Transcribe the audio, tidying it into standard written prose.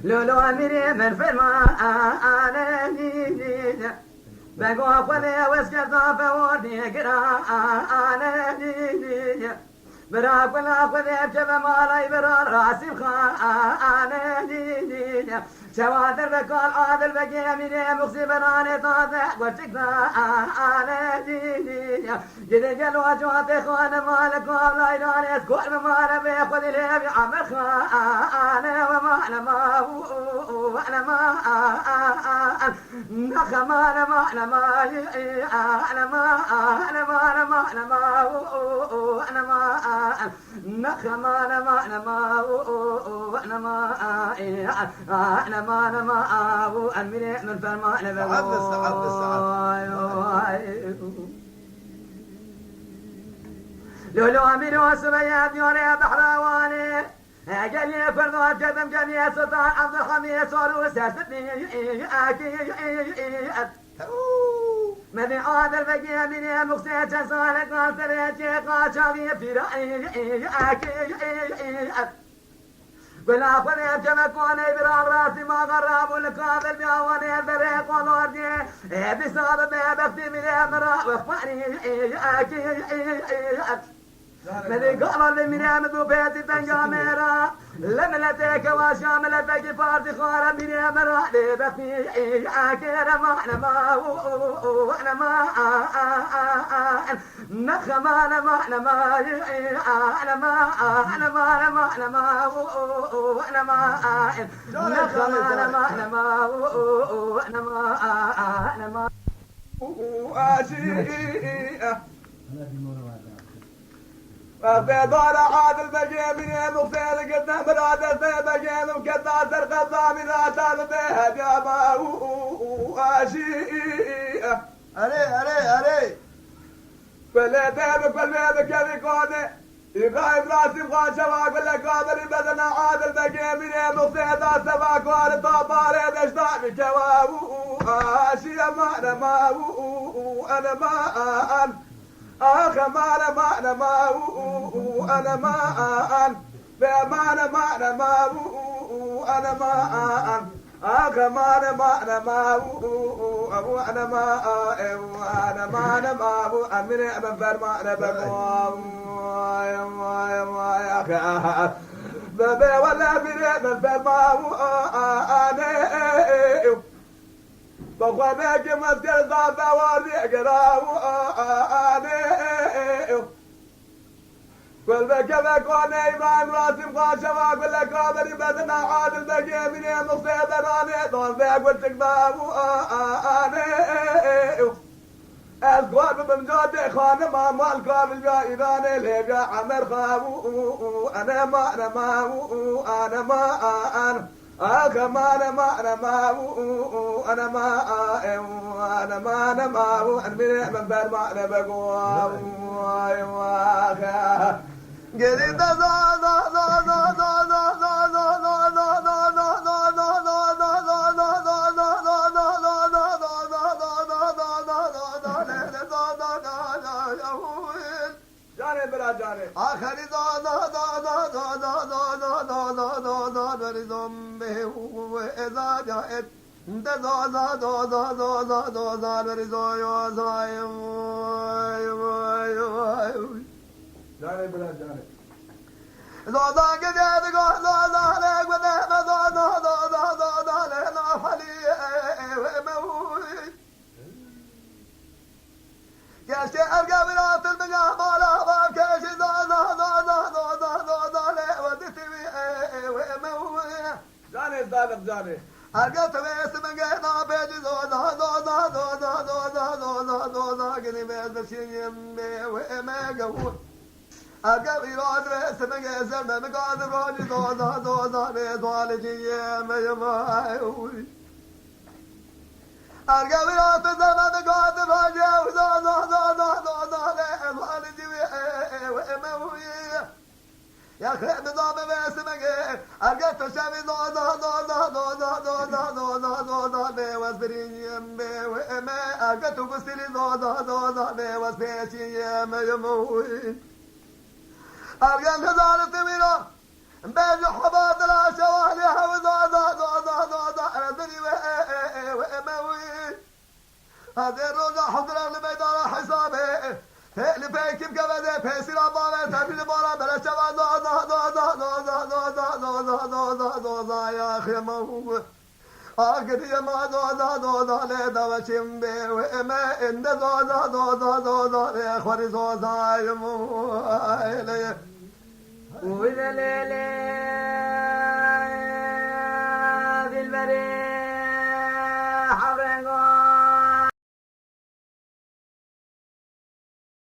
لولو أميري من فرما أنا نيجي بقوا خذي وسكتا فوردي قرا أنا نيجي برا كلا خذي بجب مالاي برا راسي أنا نيجي شوادر بقال عادل بقي أميري مخزي براني طاضح وشكتا أنا نيجي جدي جلو أجواتي خوان مالك وابلا إيراني اسكول بمانا بيخذي لي بعمر خانة ومعنا ما هو أنا ما نخما أنا ما أنا ما أنا ما أنا ما أنا ما أنا ما هو أنا ما نخما أنا ما أنا ما هو أنا ما أنا ما أنا ما هو أمري من فرما أنا لولو أمير وسمية بيوري بحراواني قال لي فرضات قدم جميع سلطان عبد الحميد صاروا ساستني مدي عادل بقي مني مقصيت صالك والتريتي قاشابي في رأيي ولا خذ جمكوني براب راسي ما غراب والقابل بيواني البريق والوردي بصاب بختي من امرأ واخباري مدي قال من امدو بيتي تنجاميرا لملتك وشاملتك فارتي خارا من امرأ لبختي اكيرا ما انا ما وانا ما نخما انا ما انا ما انا ما انا ما انا ما انا ما وانا ما نخما انا ما انا ما وانا ما انا ما فدار عادل بجيبني مغسل قدنا برادة بجيب وكتا سرقة من عتاد بها جابا واشيئة أري فلا تابك فالبيبك يبي قادة يقايب راسي بغان شواك ولا قادر بدنا عادل بجيبني مغسل سباك والطاباري دشتاك بكوا واشيئة ما أنا ما أنا ما ما أنا ما أنا ما أنا ما بأمانة ما أنا ما أنا ما ما أنا ما أنا ما أبو أنا ما أنا ما أنا ما أمين أبن فرما أنا بقوم يا أخي بابا ولا أمين أبن فرما أنا بخوانك مسجد ضابة واريق راواني قلبك بكوني إمام راسم قاشوا أقول لك قادري بدنا عادل بقي مني مصيد راني طول بيك قلتك باواني القواب بمجودي خانم أمال قابل جائداني ليبيا عمر خابو أنا ما أنا ما أنا ما ما أنا ما أنا ما أنا ما أنا ما أنا ما أنا من بر ما أنا بقوم قريت جاني بلا جاني آخر برزمه وإذا جاءت جاني بلا جاني كاشي أرقى بلاد المجاه مالا باب كاشي ودتي وموي جاني الضالب جاني أرقى تبيس من قينا بيجي قني بيز بشين وما قول أرقى بلاد ريس من قيسر من قادر راجي بيضوالجي ما يماوي أرقى زمان قادم هاجي والدي وإموي يا خير نظام باسمك أرقى تشامي واسبرين وإما أرقى تبصري واسبيشي يموي أرقى انتظار تميرا بين حبات العشوالي أردني وإموي هذه الرجع حضر الميدان حسابي اللي فيكم كبدي فيسي ربابي تبلي بارا بلا شبا يا أخي موه أقد يما ليدا وشمبي وإما إند يا أخواني يموه وإذا ليلة بالبريد